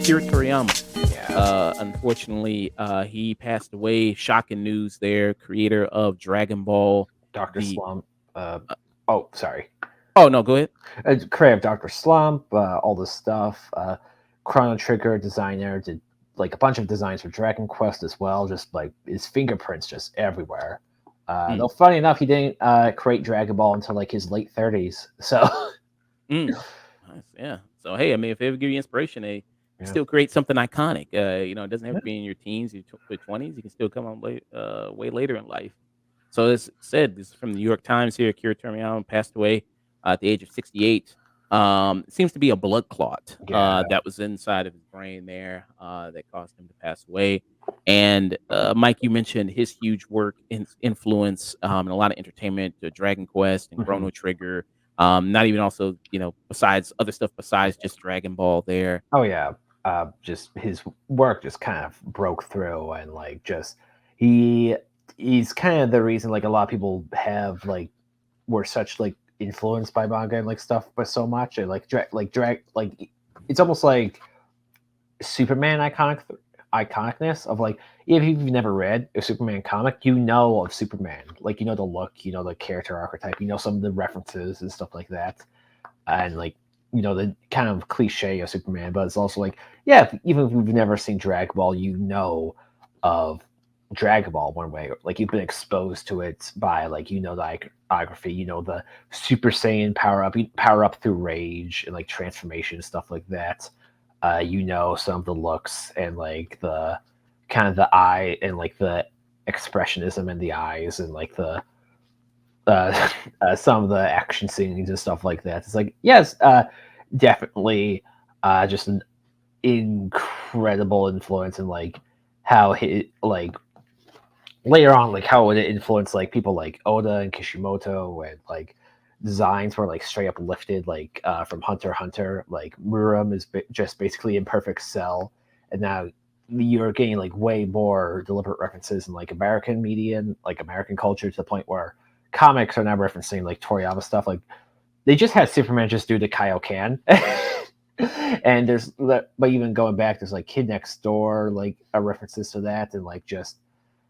Akira Toriyama. Yeah. Unfortunately, he passed away. Shocking news there. Creator of Dragon Ball. Dr. The Slump. uh, Oh, sorry. oh no, go ahead. Creator of Dr. Slump, all this stuff. Chrono Trigger designer, did like a bunch of designs for Dragon Quest as well. Just like his fingerprints just everywhere. Mm, Though funny enough, he didn't create Dragon Ball until like his late 30s. So mm. Nice, yeah. So hey, I mean, if they ever give you inspiration, you yeah. still create something iconic. It doesn't have Yeah. to be in your teens, your 20s. You can still come on way later in life. So as said, this is from the New York Times here. Akira Toriyama passed away at the age of 68. It seems to be a blood clot Yeah. that was inside of his brain there that caused him to pass away. And Mike, you mentioned his huge work influence and a lot of entertainment, Dragon Quest and Mhm. Chrono Trigger. Not even also, besides other stuff besides just Dragon Ball there. Oh yeah, just his work just kind of broke through, and like just he he's kind of the reason like a lot of people have like were such like influenced by manga and like stuff, but so much and like it's almost like Superman iconicness of like if you've never read a Superman comic, you know of Superman, like you know the look, you know the character archetype, you know some of the references and stuff like that, and like you know the kind of cliche of Superman, but it's also like yeah, even if you've never seen Dragon Ball, you know of Dragon Ball one way, like you've been exposed to it by like you know the iconography, you know the Super Saiyan power up through rage and like transformation stuff like that. You know some of the looks and like the kind of the eye and like the expressionism in the eyes and like the some of the action scenes and stuff like that. It's like, yes, definitely just an incredible influence and like how he like later on like how it influenced like people like Oda and Kishimoto and like designs were like straight up lifted like from Hunter x Hunter. Like Muram is just basically imperfect cell, and now you're getting like way more deliberate references in like American media and like American culture to the point where comics are now referencing like Toriyama stuff. Like they just had Superman just do the Kaioken. And there's but even going back, there's like Kid Next Door, like references to that, and like just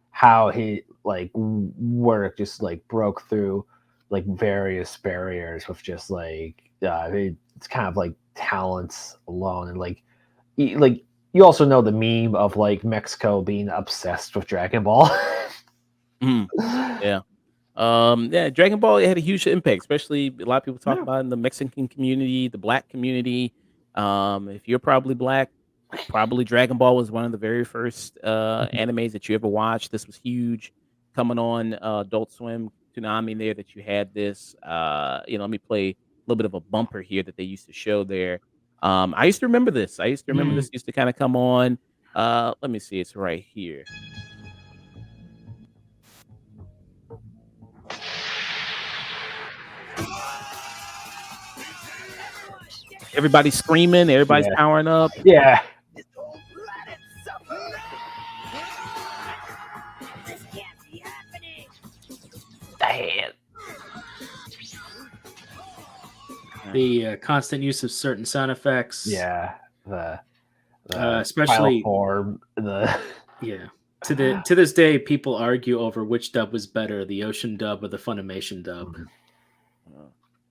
how he like work just like broke through like various barriers with just like it's kind of like talents alone and like like you also know the meme of like Mexico being obsessed with Dragon Ball. Mm, yeah. Yeah, Dragon Ball it had a huge impact, especially a lot of people talk Yeah. about in the Mexican community, the black community. If you're probably black, probably Dragon Ball was one of the very first animes that you ever watched. This was huge coming on Adult Swim, Toonami there that you had this. Let me play a little bit of a bumper here that they used to show there. I used to remember this. I used to remember Mm. this used to kind of come on. Let me see, it's right here. Everybody's screaming, everybody's Yeah. powering up. Yeah. Damn. The constant use of certain sound effects. Yeah. The especially final form, the yeah. To this day, people argue over which dub was better, the Ocean dub or the Funimation dub.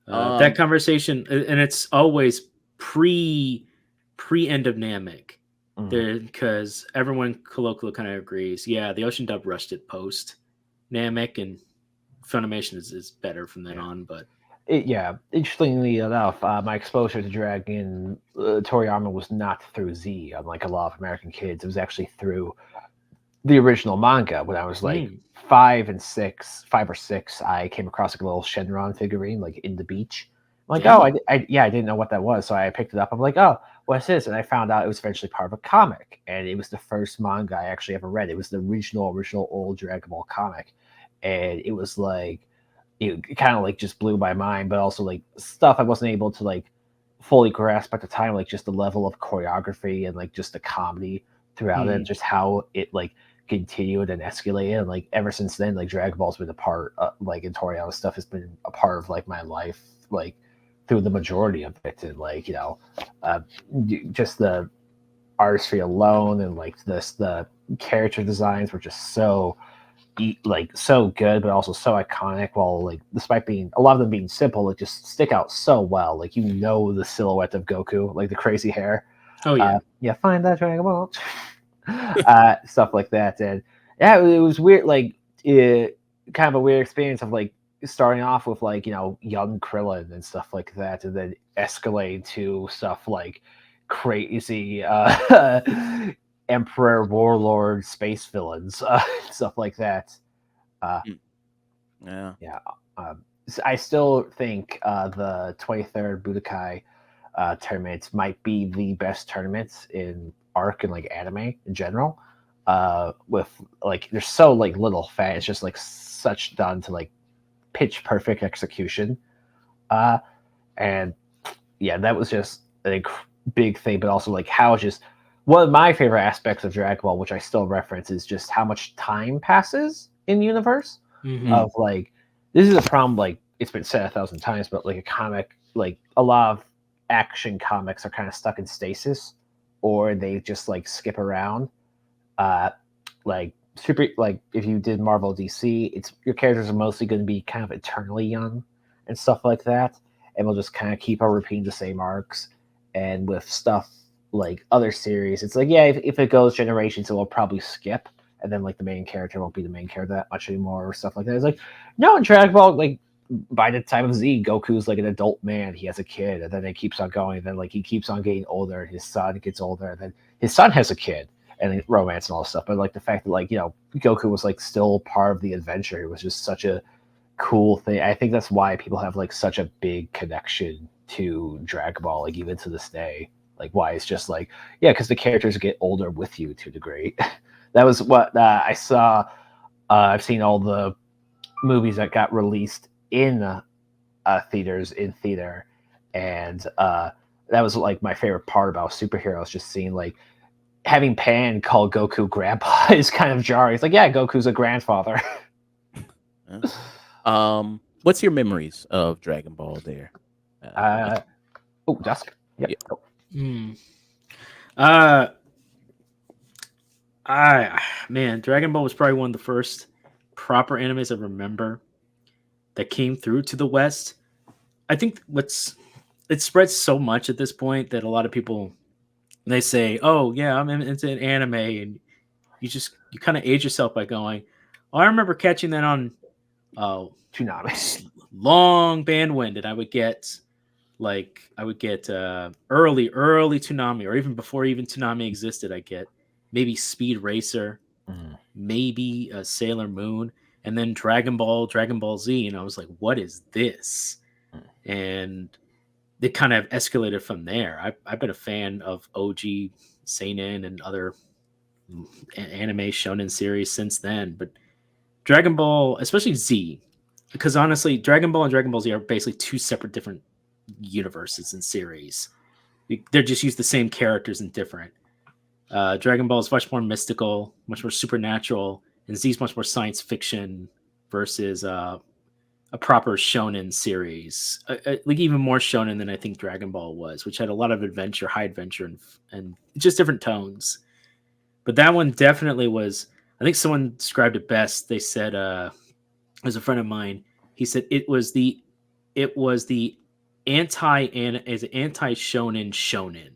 That conversation, and it's always pre end of Namek, because everyone colloquially kind of agrees. Yeah, the Ocean dub rushed it post Namek, and Funimation is better from then on. But interestingly enough, my exposure to Dragon Toriyama was not through Z, unlike a lot of American kids. It was actually through the original manga when I was like 5 or 6. I came across like a little Shenron figurine like in the beach. I'm like, Yeah. I didn't know what that was, so I picked it up. I'm like, oh, what's this? And I found out it was eventually part of a comic, and it was the first manga I actually ever read. It was the original old Dragon Ball comic, and it was like it kind of like just blew my mind, but also like stuff I wasn't able to like fully grasp at the time, like just the level of choreography and like just the comedy throughout it, just how it like continued and escalated. And, like ever since then, like Dragon Ball's been a part, like and Toriyama stuff has been a part of like my life, like through the majority of it. And like just the artistry alone, and like the character designs were just so like so good, but also so iconic. While like despite being a lot of them being simple, like just stick out so well. Like the silhouette of Goku, like the crazy hair. Oh yeah. Yeah, find that Dragon Ball. Stuff like that. And yeah, it was weird, like kind of a weird experience of like starting off with like young Krillin and stuff like that, and then escalate to stuff like crazy emperor warlord space villains, stuff like that. Yeah. I still think the 23rd Budokai tournament might be the best tournaments in arc and like anime in general. With like there's so like little fat, it's just like such done to like pitch perfect execution. And yeah, that was just a big thing, but also like how just one of my favorite aspects of Dragon Ball, which I still reference, is just how much time passes in the universe. Of like, this is a problem, like it's been said 1,000 times, but like a comic, like a lot of action comics are kind of stuck in stasis, or they just like skip around. Like super, like if you did Marvel DC, it's your characters are mostly going to be kind of eternally young and stuff like that, and we'll just kind of keep on repeating the same arcs. And with stuff like other series, it's like, yeah, if it goes generations, it will probably skip, and then like the main character won't be the main character that much anymore, or stuff like that. It's like, no, in Dragon Ball, like by the time of Z, Goku's like an adult man, he has a kid, and then it keeps on going, and then like he keeps on getting older, his son gets older, and then his son has a kid, and romance and all this stuff. But like the fact that like Goku was like still part of the adventure, it was just such a cool thing. I think that's why people have like such a big connection to Dragon Ball, like even to this day. Like why it's just like, yeah, because the characters get older with you to a degree. That was what I saw. I've seen all the movies that got released in theaters in theater, and that was like my favorite part about superheroes. Just seeing like having Pan call Goku grandpa is kind of jarring. It's like, yeah, Goku's a grandfather. What's your memories of Dragon Ball there? Dusk. Yep. Yeah. Man, Dragon Ball was probably one of the first proper animes I remember that came through to the West. I think it spreads so much at this point that a lot of people, they say, "Oh yeah, I'm into an anime," and you kind of age yourself by going, "Oh, I remember catching that on Toonami, long bandwind," and I would get early Toonami, or even before even Toonami existed. I get maybe Speed Racer, maybe Sailor Moon, and then Dragon Ball Z, and I was like, "What is this?" And it kind of escalated from there. I've been a fan of OG Seinen and other anime shonen series since then, but Dragon Ball, especially Z, because honestly, Dragon Ball and Dragon Ball Z are basically two separate different universes and series. They're just used the same characters and different. Dragon Ball is much more mystical, much more supernatural, and Z is much more science fiction versus a proper shonen series, like even more shonen than I think Dragon Ball was, which had a lot of adventure, high adventure, and just different tones. But that one definitely was. I think someone described it best. They said, as a friend of mine, he said it was the anti shonen.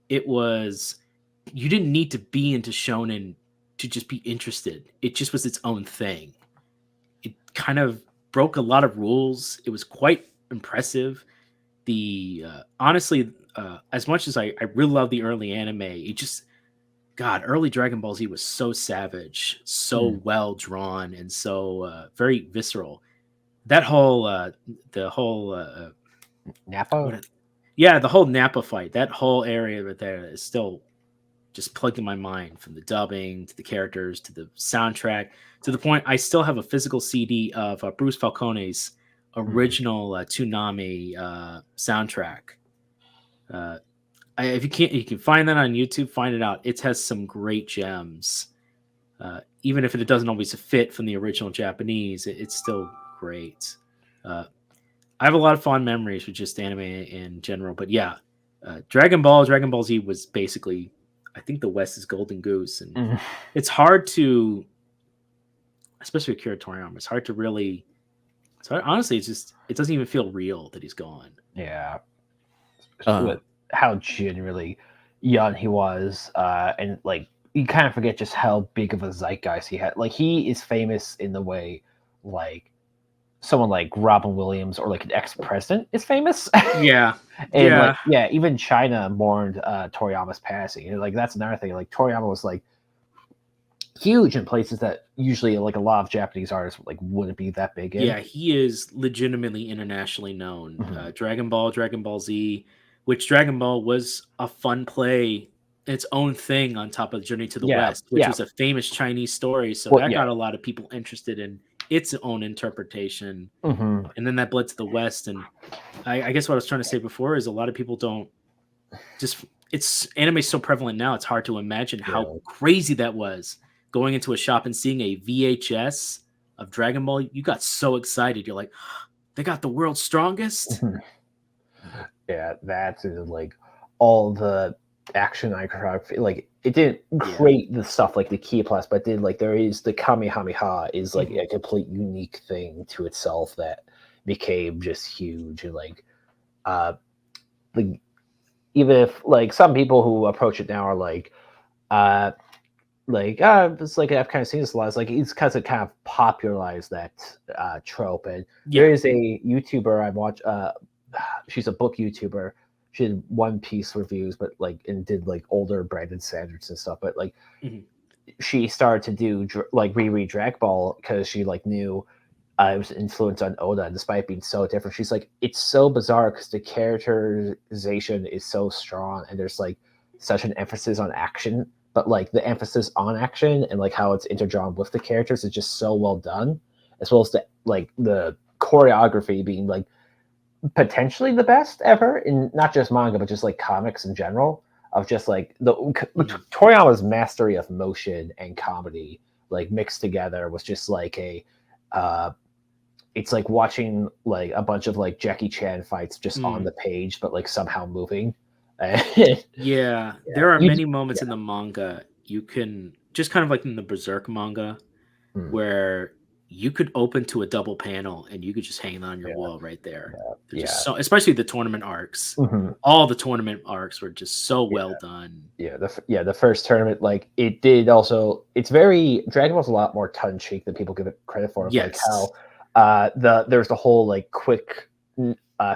It was, you didn't need to be into shonen to just be interested. It just was its own thing. It kind of broke a lot of rules. It was quite impressive. Honestly, as much as I really love the early anime, early Dragon Ball Z was so savage, so well drawn, and so very visceral. That whole Nappa. The whole Nappa fight, that whole area right there is still just plugged in my mind, from the dubbing to the characters to the soundtrack, to the point I still have a physical CD of Bruce Falcone's original Toonami soundtrack. if you can't, you can find that on YouTube. Find it out. It has some great gems. Even if it doesn't always fit from the original Japanese, it's still great. I have a lot of fond memories with just anime in general, but yeah, Dragon Ball Z was basically, I think, the West's golden goose, and it's hard to, especially with Akira Toriyama, it's hard to really. So honestly, it doesn't even feel real that he's gone. Yeah, with how genuinely young he was, and like you kind of forget just how big of a zeitgeist he had. Like he is famous in the way like someone like Robin Williams or like an ex-president is famous. Yeah, and like even China mourned Toriyama's passing. And like that's another thing. Like Toriyama was like huge in places that usually like a lot of Japanese artists like wouldn't be that big in. Yeah, he is legitimately internationally known. Dragon Ball Z, which Dragon Ball was a fun play, its own thing on top of Journey to the West, which was a famous Chinese story. So that got a lot of people interested in its own interpretation. And then that bled to the West. And I guess what I was trying to say before is a lot of people don't just, anime is so prevalent now, it's hard to imagine how crazy that was. Going into a shop and seeing a VHS of Dragon Ball, you got so excited. You're like, they got the world's strongest? Yeah, that's like all the action iconography. Like it didn't create the stuff like the Ki Plus, but did like there is the Kamehameha is like a complete unique thing to itself that became just huge. And like even if like some people who approach it now are like it's like I've kind of seen this a lot. It's like he's kind of popularized that trope. And there is a YouTuber I watch. She's a book YouTuber. She did One Piece reviews, but like and did like older Brandon Sanderson and stuff. But like she started to do like reread Dragon Ball because she like knew it was an influence on Oda, and despite being so different, she's like it's so bizarre because the characterization is so strong, and there's like such an emphasis on action. But like the emphasis on action and like how it's interdrawn with the characters is just so well done, as well as the choreography being like potentially the best ever in not just manga but just like comics in general. Of just like the Toriyama's mastery of motion and comedy like mixed together was just like it's like watching like a bunch of like Jackie Chan fights just on the page, but like somehow moving. There are many moments in the manga you can just kind of like in the Berserk manga where you could open to a double panel and you could just hang it on your wall right there. Just so, especially the tournament arcs. All the tournament arcs were just so well done. The first tournament, like it did also. It's very Dragon Ball's a lot more tongue in cheek than people give it credit for. Like how there's the whole like quick.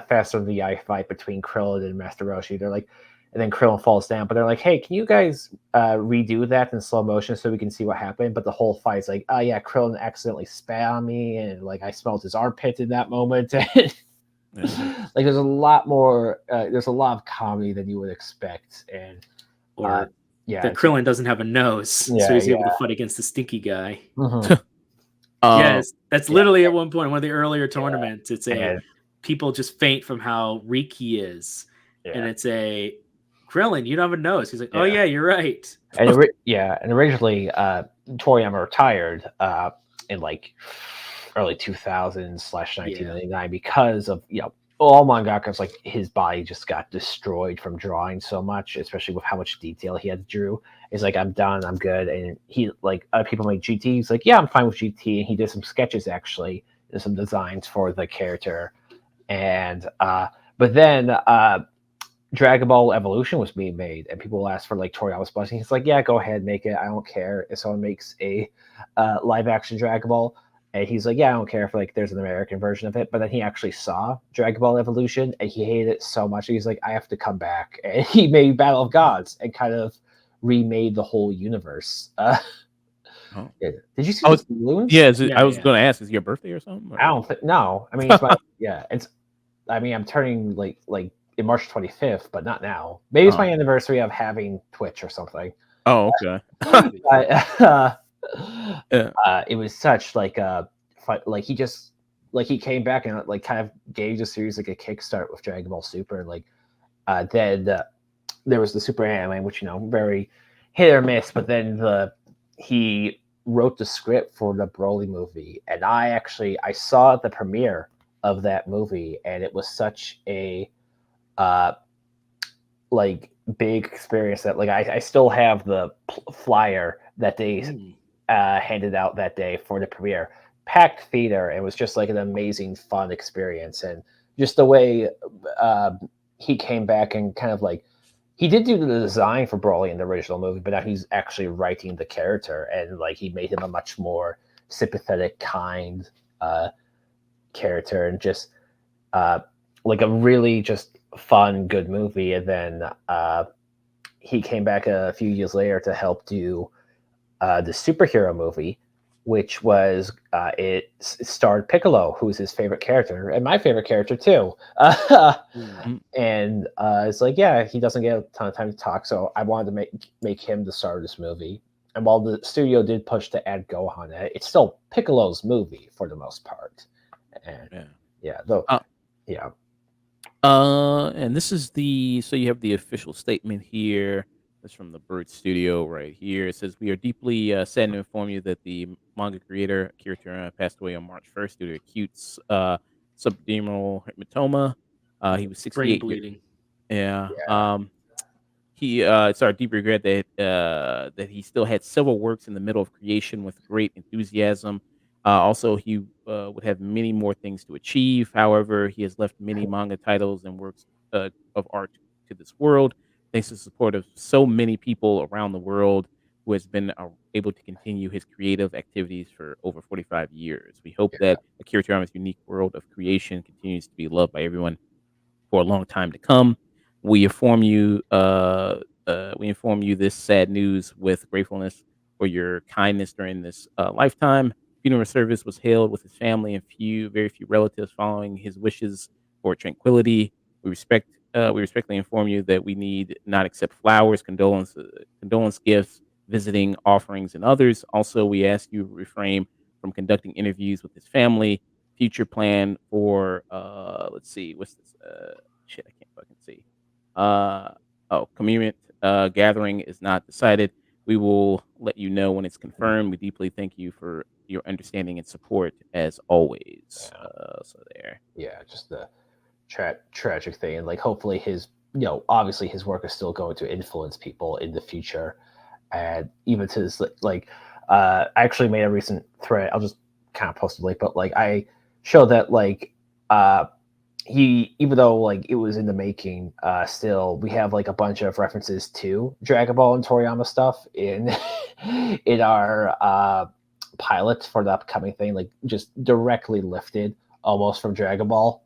Faster than the eye fight between Krillin and Master Roshi. They're like, and then Krillin falls down, but they're like, hey, can you guys redo that in slow motion so we can see what happened? But the whole fight's like, oh yeah, Krillin accidentally spat on me, and like I smelled his armpit in that moment. Like there's a lot more. There's a lot of comedy than you would expect, and that Krillin doesn't have a nose, so he's able to fight against the stinky guy. That's literally at one point one of the earlier tournaments. It's people just faint from how weak he is. And it's a Krillin, you don't have a nose. He's like, oh yeah, you're right. And originally Toriyama retired in like early 2000s/1999 because of all mangakas, like his body just got destroyed from drawing so much, especially with how much detail he had to draw. He's like, I'm done, I'm good. And he like other people make GT. He's like, yeah, I'm fine with GT. And he did some sketches actually, some designs for the character. And but then Dragon Ball Evolution was being made, and people asked for like Toriyama's blessing. He's like, yeah, go ahead, make it. I don't care if someone makes a live action Dragon Ball. And he's like, yeah, I don't care if like there's an American version of it. But then he actually saw Dragon Ball Evolution, and he hated it so much. He's like, I have to come back. And he made Battle of Gods and kind of remade the whole universe. Did you see the balloons? Yeah, I was going to ask, is it your birthday or something? Or? I don't think. No, I mean, it's my, it's. I mean, I'm turning like in March 25th, but not now. Maybe it's my anniversary of having Twitch or something. Oh, okay. It was such like a like he just like he came back and like kind of gave the series like a kickstart with Dragon Ball Super, and like then there was the Super Anime, which very hit or miss. But then he wrote the script for the Broly movie, and I saw the premiere of that movie, and it was such a like big experience that like I still have the flyer that they handed out that day for the premiere. Packed theater. It was just like an amazing, fun experience, and just the way he came back and kind of like he did do the design for Broly in the original movie, but now he's actually writing the character, and like he made him a much more sympathetic, kind character, and just like a really just fun, good movie. And then he came back a few years later to help do the superhero movie, which was it starred Piccolo, who's his favorite character and my favorite character too. And it's like, yeah, he doesn't get a ton of time to talk, so I wanted to make him the star of this movie. And while the studio did push to add Gohan, it's still Piccolo's movie for the most part. And and this is so you have the official statement here. That's from the Bird Studio right here. It says, "We are deeply saddened to inform you that the manga creator Akira Toryama passed away on March 1st due to acute subdermal hematoma. He was 68 bleeding. Yeah. It's our deep regret that he still had several works in the middle of creation with great enthusiasm. Also, he would have many more things to achieve. However, he has left many manga titles and works of art to this world, thanks to the support of so many people around the world who has been able to continue his creative activities for over 45 years. We hope that Akira Toriyama's unique world of creation continues to be loved by everyone for a long time to come. We inform you this sad news with gratefulness for your kindness during this lifetime. Funeral service was held with his family and very few relatives following his wishes for tranquility. We respectfully inform you that we need not accept flowers, condolence gifts, visiting offerings, and others. Also, we ask you refrain from conducting interviews with his family. Future plan for let's see, what's this? Shit, I can't fucking see. Community gathering is not decided. We will let you know when it's confirmed. We deeply thank you for your understanding and support as always. Just the tragic thing, and like hopefully his obviously his work is still going to influence people in the future, and even to this I actually made a recent thread. I'll just kind of post a link, but like I showed that like he, even though like it was in the making, still we have like a bunch of references to Dragon Ball and Toriyama stuff in in our pilot for the upcoming thing, like just directly lifted almost from Dragon Ball.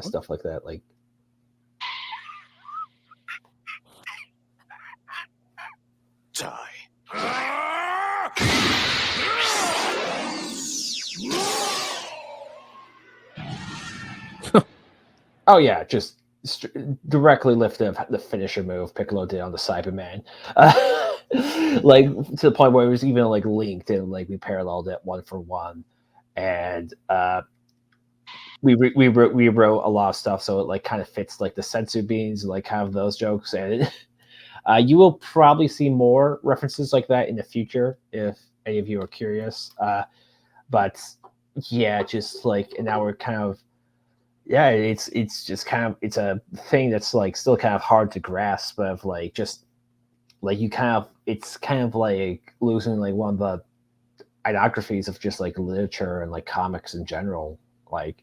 Stuff like that. Like oh yeah, just directly lifted the finisher move Piccolo did on the Cyberman, like to the point where it was even like linked and like we paralleled it one for one, and we wrote a lot of stuff so it like kind of fits like the sensu beans, like kind of those jokes, and you will probably see more references like that in the future if any of you are curious. But yeah, just like, and now we're kind of, it's just kind of, it's a thing that's like still kind of hard to grasp, of like just like you kind of, it's kind of like losing like one of the iconographies of just like literature and like comics in general. Like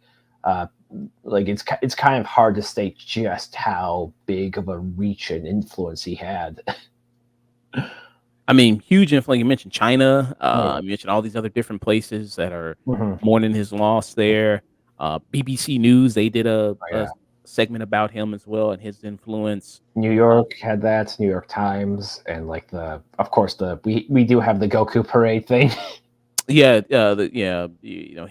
it's kind of hard to state just how big of a reach and influence he had. I mean, huge influence. You mentioned China. You mentioned all these other different places that are mourning his loss there. BBC News, they did a segment about him as well and his influence. New York had that, New York Times, and like of course we do have the Goku parade thing. You know,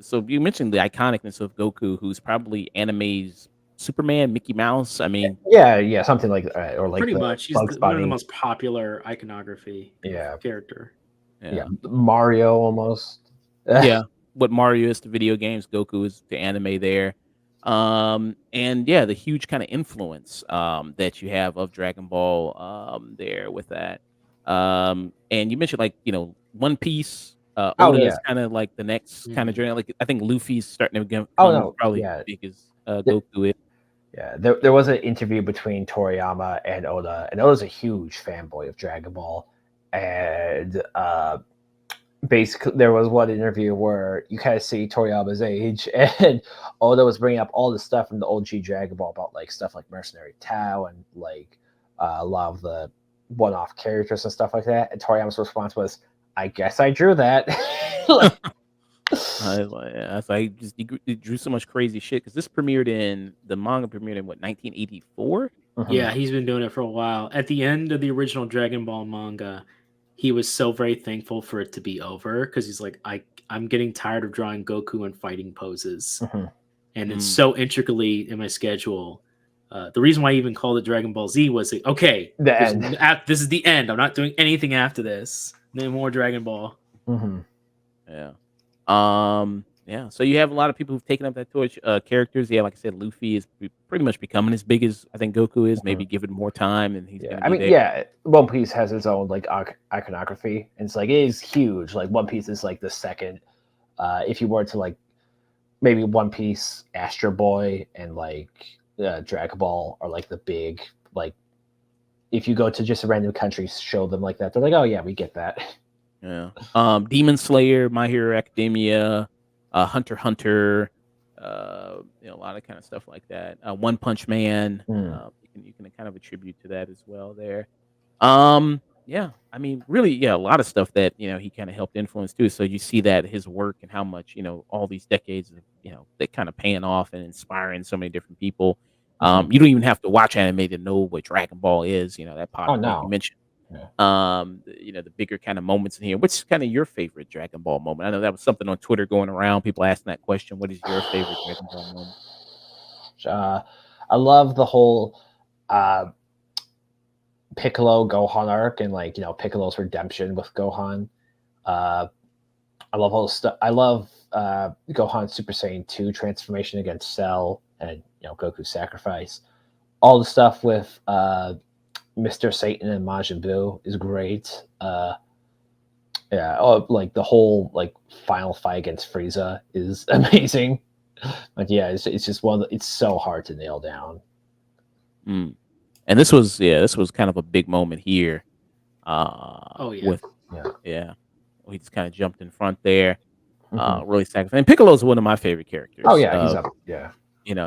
so you mentioned the iconicness of Goku, who's probably anime's Superman, Mickey Mouse. I mean, yeah, something like that, or like pretty much. He's one of the most popular iconography character. Yeah, Mario almost. Yeah, what Mario is to video games, Goku is to anime there. And yeah, the huge kind of influence that you have of Dragon Ball there with that. And you mentioned like One Piece. Oh Oda is yeah. kind of like the next kind of Mhm. journey. Like I think Luffy's starting to Oh become no. probably as Yeah. big as Th- Goku is. Yeah. There was an interview between Toriyama and Oda, and Oda's a huge fanboy of Dragon Ball, and basically there was one interview where you kind of see Toriyama's age, and Oda was bringing up all the stuff from the OG Dragon Ball about like stuff like Mercenary Tao and like a lot of the one-off characters and stuff like that. And Toriyama's response was, "I guess I drew that." Like, Yeah, so I just he drew so much crazy shit because the manga premiered in what 1984. Yeah, mhm. he's been doing it for a while. At the end of the original Dragon Ball manga, he was so very thankful for it to be over because he's like, I'm getting tired of drawing Goku in fighting poses, Mhm. and it's Mm. so intricately in my schedule. The reason why I even called it Dragon Ball Z was like, okay, The end. this is the end. I'm not doing anything after this. No more Dragon Ball. Mhm. Yeah. Yeah. So you have a lot of people who've taken up that torch. Characters, yeah, like I said, Luffy is pretty much becoming as big as I think Goku is. Mhm. Maybe give it more time, and he's Yeah, going to I be mean, there. yeah, One Piece has its own like iconography, and it's like it is huge. Like One Piece is like the second. If you were to like maybe One Piece, Astro Boy, and like Dragon Ball are like the big like. If you go to just a random country, show them like that, they're like, "Oh yeah, we get that." Yeah. Demon Slayer, My Hero Academia, Hunter x Hunter, a lot of kind of stuff like that. One Punch Man, Mm. you can kind of attribute to that as well there. Yeah, I mean, really, yeah, a lot of stuff that he kind of helped influence too. So you see that his work and how much all these decades of that kind of paying off and inspiring so many different people. Mhm. You don't even have to watch anime to know what Dragon Ball is. That Oh popular. Like you no. mentioned Yeah. the bigger kind of moments in here. What's kind of your favorite Dragon Ball moment? I know that was something on Twitter going around, people asking that question. What is your favorite Dragon Ball moment? Uh, I love the whole uh, Piccolo Gohan arc and like Piccolo's redemption with Gohan. Uh, I love all the stuff. I love Gohan Super Saiyan 2 transformation against Cell and Goku's sacrifice. All the stuff with Mr. Satan and Majin Buu is great. Yeah, like the whole like final fight against Frieza is amazing. But yeah, it's just it's so hard to nail down. Mm. And this was kind of a big moment here. Oh yeah. With Yeah. yeah, he just kind of jumped in front there. Mhm. Really sacrificed. And Piccolo's one of my favorite Oh characters yeah, he's of up. Yeah.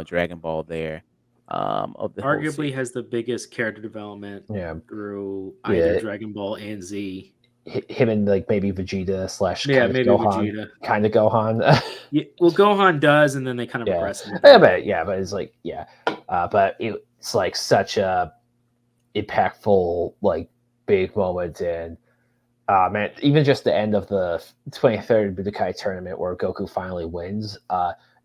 Dragon Ball there. Of the whole Arguably series. has the biggest character development Yeah. through either Yeah. Dragon Ball and Z. Him and like maybe Vegeta slash Yeah, kind of maybe Gohan, Vegeta. kind of Gohan. Yeah, well, Gohan does, and then they kind of Yeah, regress into yeah, Dragon Ball. but it's like but it's like such a impactful like big moment, and man, even just the end of the 23rd Budokai tournament where Goku finally wins,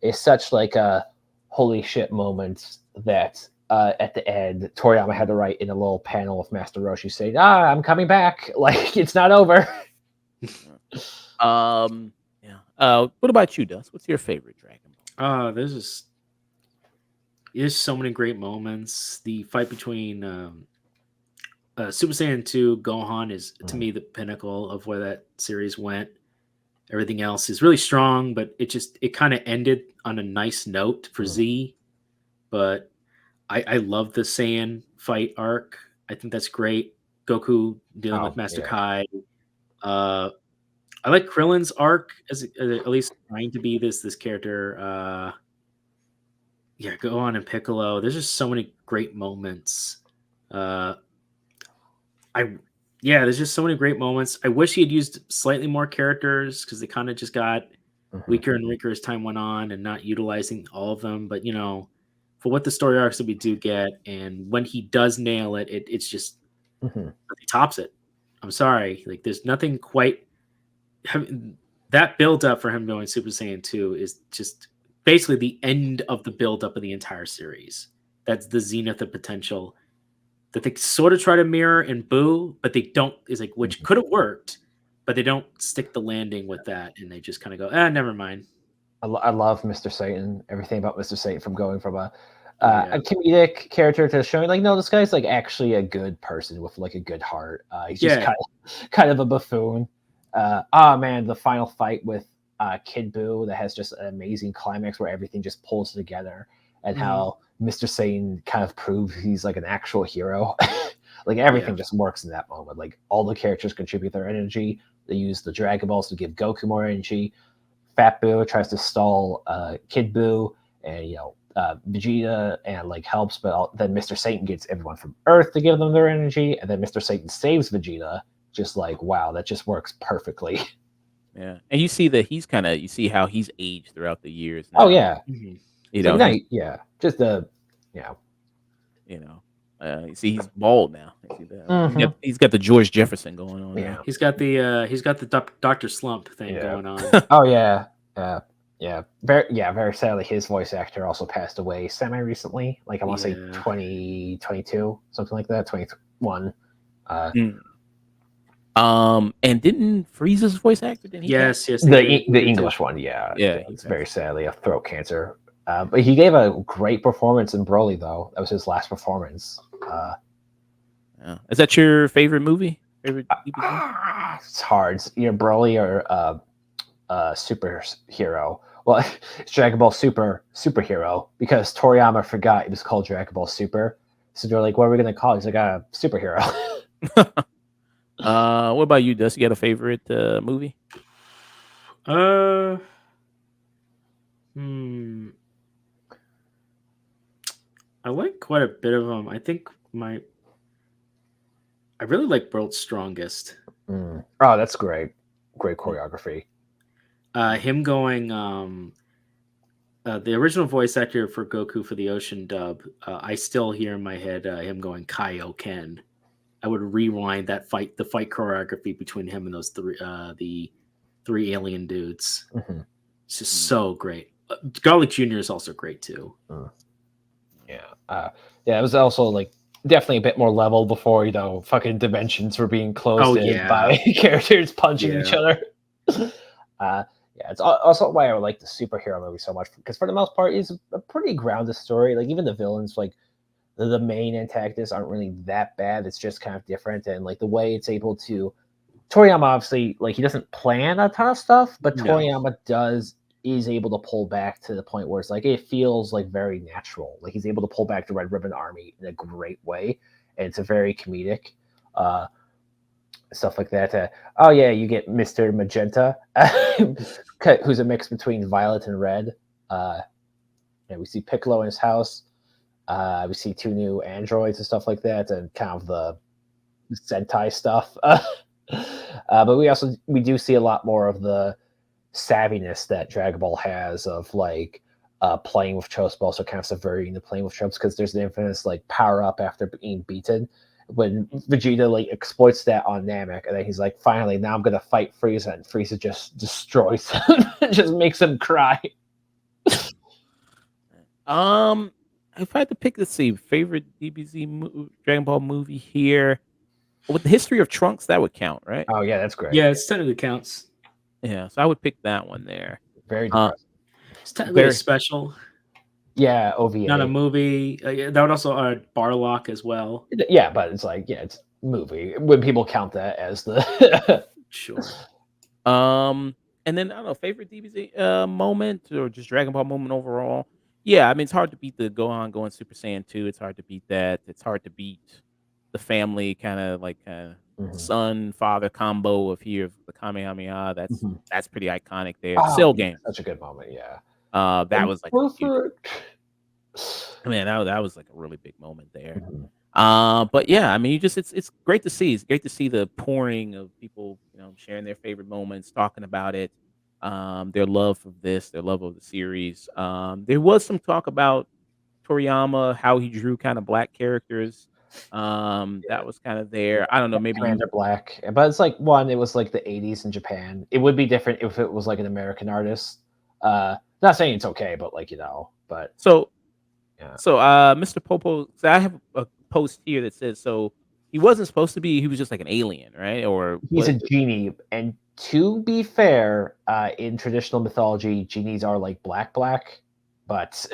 is such like a holy shit moment that at the end Toriyama had to write in a little panel with Master Roshi saying, I'm coming back, like it's not over. Yeah. What about you, Dust? What's your favorite Dragon Ball? There's so many great moments. The fight between Super Saiyan 2 Gohan is to me the pinnacle of where that series went. Everything else is really strong, but it kind of ended on a nice note for Z. But I love the Saiyan fight arc. I think that's great. Goku dealing with Master Yeah. Kai. I like Krillin's arc as at least trying to be this character. Yeah, Gohan and Piccolo. There's just so many great moments. Uh, there's just so many great moments. I wish he had used slightly more characters because they kind of just got weaker and weaker as time went on, and not utilizing all of them. But for what the story arcs that we do get, and when he does nail it, it's just he tops it. I'm sorry, like there's nothing quite. That build up for him going Super Saiyan 2 is just basically the end of the build up of the entire series. That's the zenith of potential that they sort of try to mirror in Boo, but they don't. Is like which could have worked, but they don't stick the landing with that, and they just kind of go, never mind. I love Mr. Satan. Everything about Mr. Satan, from going from a Yeah. comedic character to showing like, no, this guy's like actually a good person with like a good heart. He's just Yeah. kind of a buffoon. Oh man, the final fight with Kid Buu that has just an amazing climax where everything just pulls together, and Mhm. how Mr. Satan kind of proves he's like an actual hero. Like everything just works in that moment. Like all the characters contribute their energy. They use the Dragon Balls to give Goku more energy. Fat Boo tries to stall Kid Buu, and Vegeta and like helps, but then Mr. Satan gets everyone from Earth to give them their energy, and then Mr. Satan saves Vegeta. Just like, wow, that just works perfectly. Yeah, and you see that you see how he's aged throughout the years Oh now. yeah, Mhm. You it's know, like he's yeah, just the yeah. you know, you see he's bald now. You see that? Mhm. He's got the George Jefferson going on Yeah. now. He's got the Dr. Slump thing Yeah. going on. Oh yeah, very sadly, his voice actor also passed away semi recently. Like I want to say Yeah. 2022, something like that, 21. Mm. And didn't Frieza's voice actor? Didn't he pass? Yes, they did. The They did. English one, yeah, Yeah, he it's passed. very sadly of throat cancer. But he gave a great performance in Broly, though. That was his last performance. Yeah. Is that your favorite movie? Favorite DBZ? It's hard. Broly or superhero. Well, it's Dragon Ball Superhero, because Toriyama forgot it was called Dragon Ball Super. So they're like, "What are we gonna call it?" He's like, "Superhero." What about you, Dust? You got a favorite movie? Uh, hmm. I like quite a bit of them. I think I really like World's Strongest. Oh, that's great. Great choreography. Him going the original voice actor for Goku for the Ocean dub. I still hear in my head him going Kaioken. I would rewind the fight choreography between him and those the three alien dudes. Mm-hmm. It's just so great. Garlic Jr. is also great too. Yeah. It was also like definitely a bit more level before fucking dimensions were being closed in by characters punching each other. It's also why I like the superhero movie so much, because for the most part it's a pretty grounded story. Like even the villains, like the main antagonists, aren't really that bad. It's just kind of different, and like the way it's able to. Toriyama obviously, like, he doesn't plan a ton of stuff, but Toriyama is able to pull back to the point where it's like it feels like very natural. Like he's able to pull back the Red Ribbon Army in a great way, and it's a very comedic stuff like that. Oh yeah, you get Mr. Magenta, who's a mix between violet and red. We see Piccolo in his house. We see two new androids and stuff like that, and kind of the Sentai stuff. But we do see a lot more of the savviness that Dragon Ball has of like playing with tropes, but also kind of subverting the playing with tropes, because there's the infamous like power up after being beaten, when Vegeta like exploits that on Namek, and then he's like, finally, now I'm gonna fight Frieza, and Frieza just destroys him, just makes him cry. If I had to pick, let's see, favorite DBZ Dragon Ball movie here, with the history of Trunks, that would count, right? Oh yeah, that's great. Yeah, it's technically counts. Yeah, so I would pick that one there. Very depressing. It's technically a special. Yeah, OVA. Not a movie. That would also Barlock as well. Yeah, but it's like, yeah, it's a movie when people count that as the Sure. And then I don't know, favorite DBZ moment, or just Dragon Ball moment overall. Yeah, I mean, it's hard to beat the Gohan going Super Saiyan 2. It's hard to beat that. It's hard to beat the family kind of like son father combo of here of the Kamehameha. That's pretty iconic there. The Cell game, such a good moment. Yeah, that was like a huge, man, that was like a really big moment there. But yeah, I mean, it's great to see. It's great to see the pouring of people, sharing their favorite moments, talking about it, their love of this, their love of the series. There was some talk about Toriyama, how he drew kind of black characters. That was kind of there. I don't know, maybe Commander Black, but it's like, it was like the 80s in Japan. It would be different if it was like an American artist. Not saying it's okay, but like, but so Mr. Popo, so I have a post here that says, so he wasn't supposed to be, he was just like an alien, right? Or he's a genie, and To be fair, in traditional mythology, genies are like black, but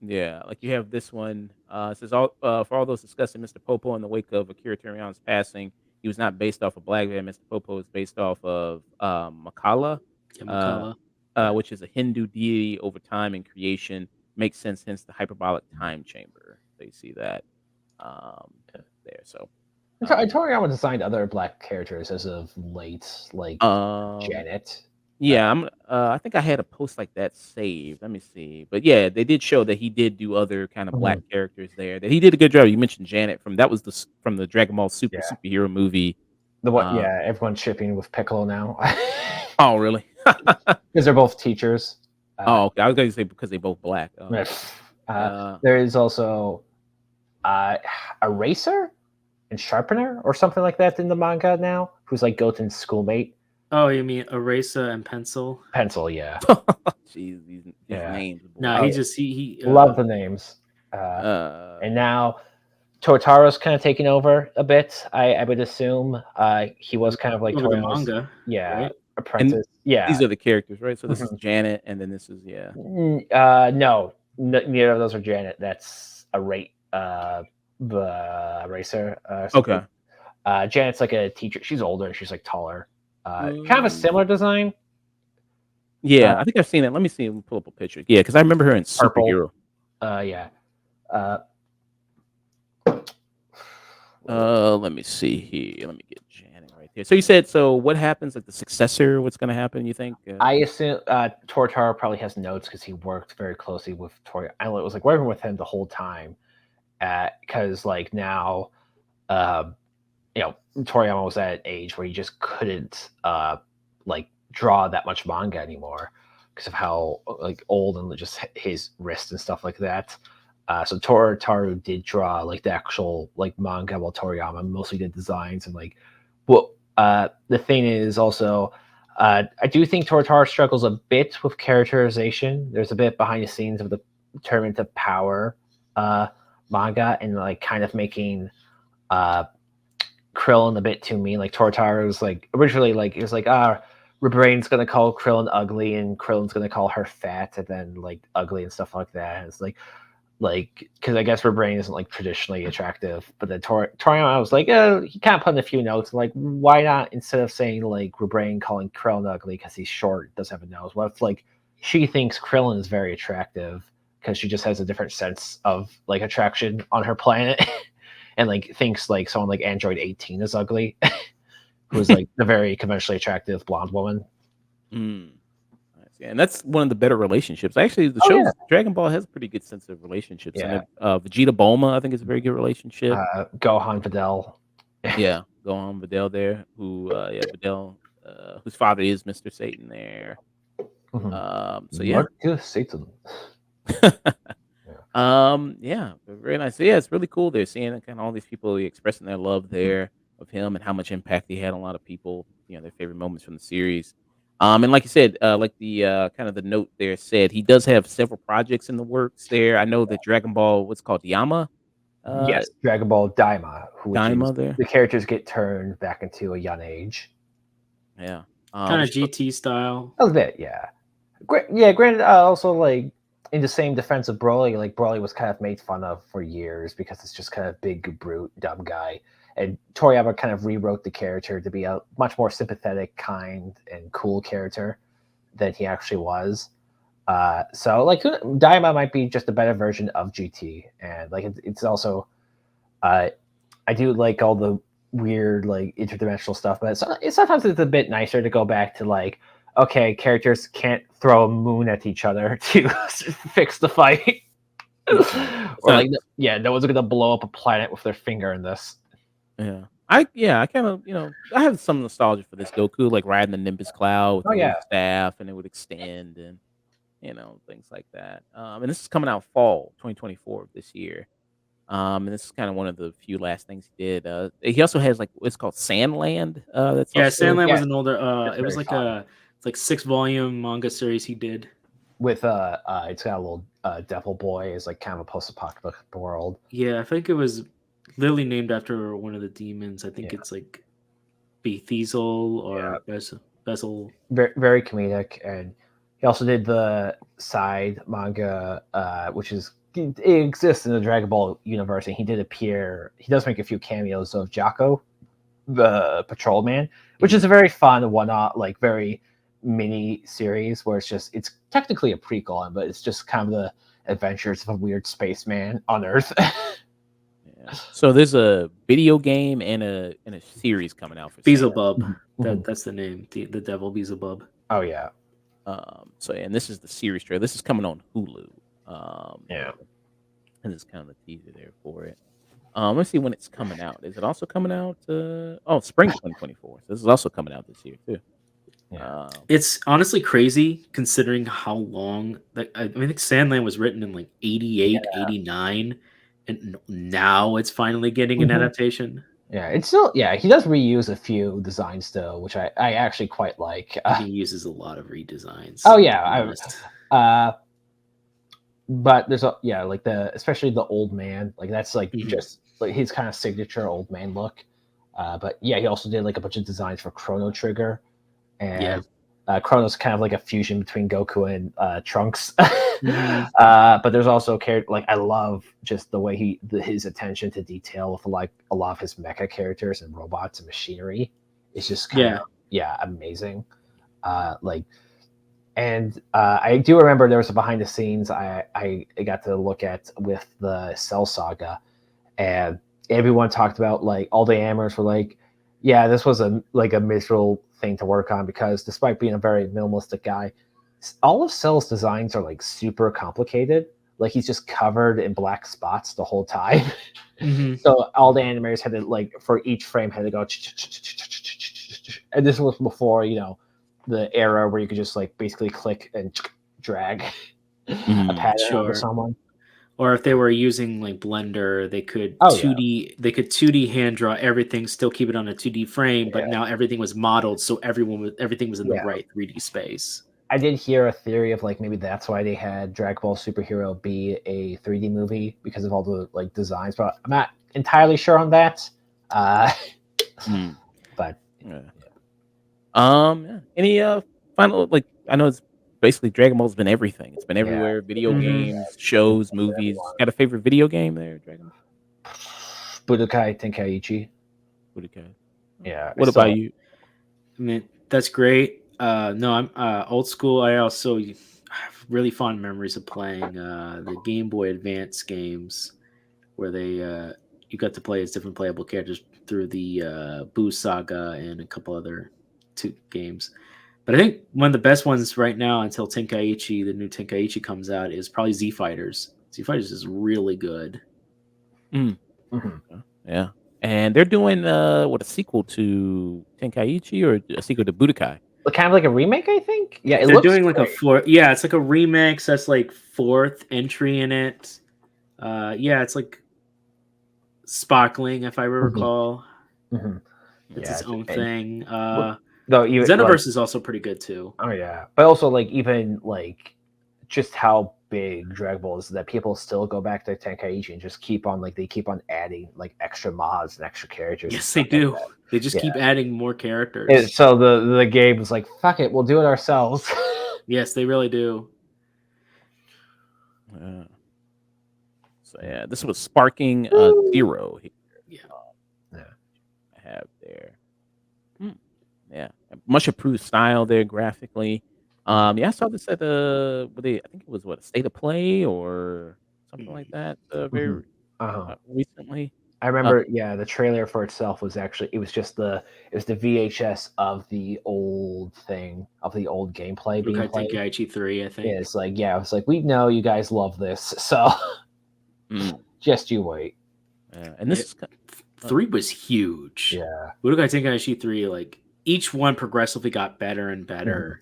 Yeah, like you have this one. It says all for all those discussing Mr. Popo in the wake of Akira Toriyama's passing, he was not based off of Black Man. Mr. Popo is based off of Makala, Yeah, uh, Makala. which is a Hindu deity over time and creation. Makes sense, hence the hyperbolic time chamber. So you see that there. So, um, Toriyama designed other black characters as of late, like um, Janet. yeah, I think I had a post like that saved. Let me see. But yeah, they did show that he did do other kind of black Mhm. characters there. That he did a good job. You mentioned Janet from that was from the Dragon Ball Super Yeah, superhero movie. the what? Uh, Yeah, everyone's shipping with Piccolo now oh, really? because they're both teachers. Uh, Oh, okay. I was going to say because they both black. uh, Uh, there is also uh, a racer and sharpener or something like that in the manga now, who's like Goten's schoolmate. Oh, you mean eraser and pencil? Pencil, yeah, jeez, these yeah. names, No, boy. Oh, he yeah. just he Love the names. Uh, And now Totaro's kind of taking over a bit. I would assume he was kind of like over the Toriyama's, manga, yeah, right? and apprentice. Yeah. these are the characters, right? So this is Mhm. Janet, and then this is No, neither of those are Janet. That's a rate the racer something. Okay. Janet's like a teacher. She's older. She's like taller. Kind of a Um, similar design. yeah, Uh, I think I've seen it. Let me see. Let me pull up a picture. Yeah, because I remember her in Purple. superhero. Yeah. Uh, Let me see here. Let me get Janet right there. So you said so. What happens? Like the successor? What's going to happen? You think? I assume Tortaro probably has notes because he worked very closely with Tori. I was like working with him the whole time because like now, uh, Toriyama was at an age where he just couldn't like draw that much manga anymore because of how like old and just his wrist and stuff like that. So Toru did draw like the actual like manga, while Toriyama mostly did designs and like. Well, the thing is also, I do think Toru struggles a bit with characterization. There's a bit behind the scenes of the Tournament of Power uh, manga and like kind of making uh, Krillin a bit too mean. Like Tortaro was like originally like it was like Rebrain's gonna call Krillin ugly and Krillin's gonna call her fat and then like ugly and stuff like that. And it's like because I guess Rebrain isn't like traditionally attractive, but then Toriyama was like he kind of put in a few notes like why not instead of saying like Rebrain calling Krillin ugly because he's short doesn't have a nose. What if like she thinks Krillin is very attractive because she just has a different sense of like attraction on her planet. And like thinks like someone like Android 18 is ugly, who's like the very conventionally attractive blonde woman. Mm. Nice. Yeah, and that's one of the better relationships. Actually, the Oh yeah, show's Dragon Ball has a pretty good sense of relationships. yeah. And Vegeta Bulma, I think, is a very good relationship. Gohan Videl. Yeah, go on Videl there, who Videl, whose father is Mr. Satan there. So yeah. Satan. Yeah, very nice. So, yeah, it's really cool. They're seeing kind of all these people expressing their love there of him and how much impact he had on a lot of people. Their favorite moments from the series. And like you said, like the kind of the note there said, he does have several projects in the works there. I know that Dragon Ball, what's called Yama, Yes, Dragon Ball Daima, which is Daima there. the characters get turned back into a young age. Yeah, Kind of which GT style. A bit, yeah. Granted, also like in the same defense of Broly, like Broly was kind of made fun of for years because it's just kind of big, brute, dumb guy. And Toriyama kind of rewrote the character to be a much more sympathetic, kind, and cool character than he actually was. So like Daima might be just a better version of GT, and like it's also, I do like all the weird like interdimensional stuff, but sometimes it's a bit nicer to go back to like, okay, characters can't throw a moon at each other to fix the fight, or like no one's gonna blow up a planet with their finger in this. I kind of I have some nostalgia for this Goku, like riding the Nimbus cloud with Oh the little yeah, staff, and it would extend and things like that. And this is coming out fall 2024 of this year. And this is kind of one of the few last things he did. He also has like what's called Sandland. That's Yeah, also Sandland was an older. it's It was very like fun. it's like 6-volume manga series he did. With it's got a little devil boy is like kind of a post-apocalyptic world. Yeah, I think it was literally named after one of the demons. I think Yeah. it's like Bethezel or Bezel. Very, very comedic, and he also did the side manga, which is it exists in the Dragon Ball universe, and he does make a few cameos of Jocko, the patrolman, which is a very fun one-off, like very mini series where it's technically a prequel, but it's just kind of the adventures of a weird spaceman on Earth. Yeah. So there's a video game and a series coming out for Beelzebub. Mhm. That's the name. The devil Beelzebub. Oh yeah, So and this is the series trailer. This is coming on Hulu. yeah. And it's kind of the teaser there for it. Let's see when it's coming out. Is it also coming out? Spring 2024. So this is also coming out this year too. Yeah. It's honestly crazy considering how long. Like, I think Sandland was written in like 88, 89, and now it's finally getting an adaptation. Yeah, it's still he does reuse a few designs though, which I actually quite like. He uses a lot of redesigns. Oh yeah, but there's like especially the old man, like that's like just like his kind of signature old man look. But yeah, he also did like a bunch of designs for Chrono Trigger, and Chrono's kind of like a fusion between Goku and Trunks. But there's also like I love just the way his attention to detail with like a lot of his mecha characters and robots and machinery. It's just kind of amazing. And I do remember there was a behind the scenes I got to look at with the Cell Saga, and everyone talked about like all the animators were like, yeah, this was a miserable thing to work on because despite being a very minimalistic guy, all of Cell's designs are like super complicated. Like he's just covered in black spots the whole time. So all the animators had to like for each frame had to go, and this was before the era where you could just like basically click and drag a pattern onto someone. Or if they were using like Blender, they could 2D they could 2D hand draw everything, still keep it on a 2D frame, but now everything was modeled, so everything was in the right 3D space. I did hear a theory of like maybe that's why they had Dragon Ball Superhero be a 3D movie because of all the like designs, but I'm not entirely sure on that. But any final, like, I know it's basically Dragon Ball's been everything. It's been everywhere. Video games, shows, movies. Got a favorite video game there, Dragon Ball? Budokai Tenkaichi. Budokai. Yeah. What about you? I mean, that's great. No, I'm old school. I also have really fond memories of playing the Game Boy Advance games where you got to play as different playable characters through the Boo Saga and a couple other 2 games. But I think one of the best ones right now until Tenkaichi, the new Tenkaichi comes out, is probably Z Fighters. Z Fighters is really good. Yeah. And they're doing a sequel to Tenkaichi or a sequel to Budokai? Kind of like a remake, I think. Yeah, they're doing like a 4th. Yeah, it's like a remix. That's like 4th entry in it. It's like sparkling, if I recall. It's its own thing. Though even Xenoverse is also pretty good too. Oh yeah, but also like even like just how big Dragon Ball is that people still go back to Tenkaichi and just keep on adding like extra mods and extra characters. Yes, they do. Like they just keep adding more characters. So the game was like, fuck it, we'll do it ourselves. Yes, they really do. So yeah, this was Sparking Zero here. I have there. Yeah, much improved style there graphically. I saw this at I think it was a State of Play or something like that. Very recently. I remember, the trailer for itself was actually the VHS of the old gameplay being played. Tenkaichi 3, I think. Yeah, it's like we know you guys love this, so just you wait. And this 3 was huge. Yeah, Budokai Tenkaichi 3, like each one progressively got better and better.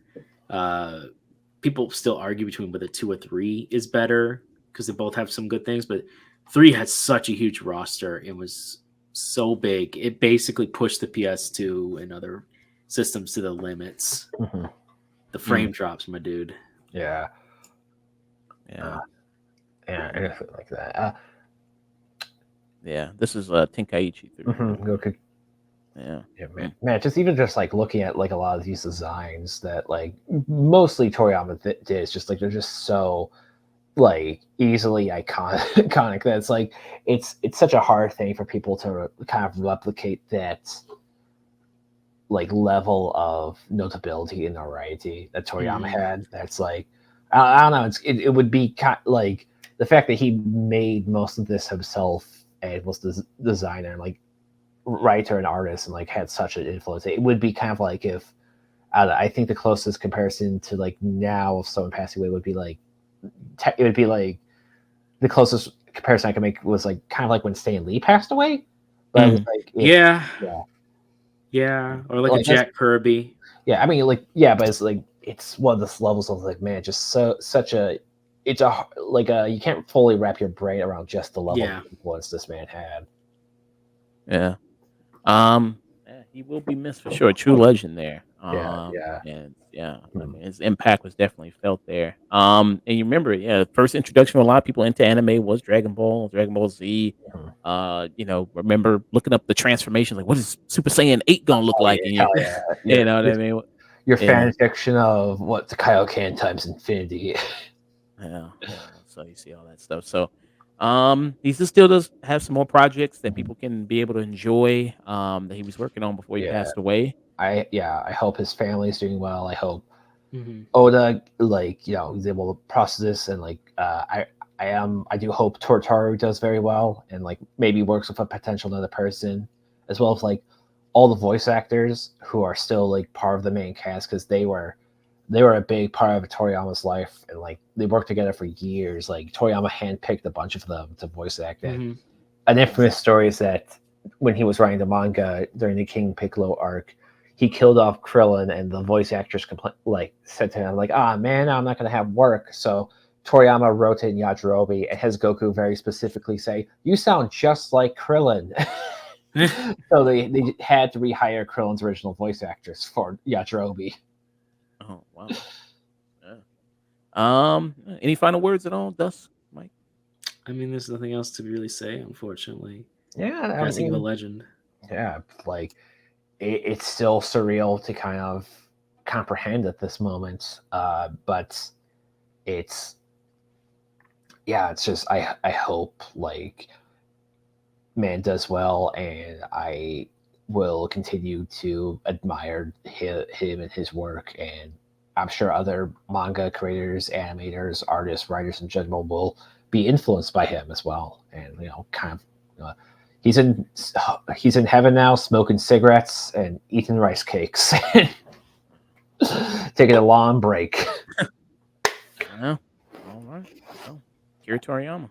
People still argue between whether 2 or 3 is better because they both have some good things, but 3 had such a huge roster. It was so big. It basically pushed the PS2 and other systems to the limits. The frame drops, my dude. Yeah. Anything like that. This is Tenkaichi 3. Yeah. Yeah, man, just like looking at like a lot of these designs that like mostly Toriyama did, is just like they're just so like easily iconic that it's like it's such a hard thing for people to kind of replicate that like level of notability and notoriety that Toriyama had. That's like I don't know. It would be like the fact that he made most of this himself and was the designer and like writer and artist and like had such an influence. It would be kind of like if I think the closest comparison to like now of someone passing away would be like it would be like the closest comparison I could make was like kind of like when Stan Lee passed away. But it was like yeah, yeah, or like a like Jack Kirby. Yeah, I mean, like, yeah, but it's like it's one of the levels of like, man, just such a, it's a like a you can't fully wrap your brain around just the level of influence this man had. Yeah. Yeah, he will be missed for sure. True legend there. Yeah. And yeah, I mean, his impact was definitely felt there. And you remember, yeah, the first introduction of a lot of people into anime was Dragon Ball, Dragon Ball Z. You know, remember looking up the transformations, like what is Super Saiyan 8 gonna look like? And you know what I mean? Your fan fiction of what the Kaioken times infinity. Yeah. So you see all that stuff. So he still does have some more projects that people can be able to enjoy that he was working on before he passed away. I hope his family's doing well. I hope Oda like is able to process this and like I do hope Tortaru does very well and like maybe works with a potential another person as well as like all the voice actors who are still like part of the main cast because they were a big part of Toriyama's life and like they worked together for years. Like Toriyama handpicked a bunch of them to voice act it. An infamous story is that when he was writing the manga during the King Piccolo arc, he killed off Krillin and the voice actors said to him like, man, I'm not gonna have work. So Toriyama wrote it in Yajirobe and has Goku very specifically say, "You sound just like Krillin." So they had to rehire Krillin's original voice actors for Yajirobe. Oh wow. Yeah. Any final words at all, Dusk, Mike? I mean, there's nothing else to really say, unfortunately. Yeah, Passing of a legend. Yeah, like it's still surreal to kind of comprehend at this moment, but it's just I hope like man does well, and I will continue to admire him and his work, and I'm sure other manga creators, animators, artists, writers in general will be influenced by him as well, and kind of he's in heaven now, smoking cigarettes and eating rice cakes, taking a long break. Yeah. All right. Well, Akira Toriyama.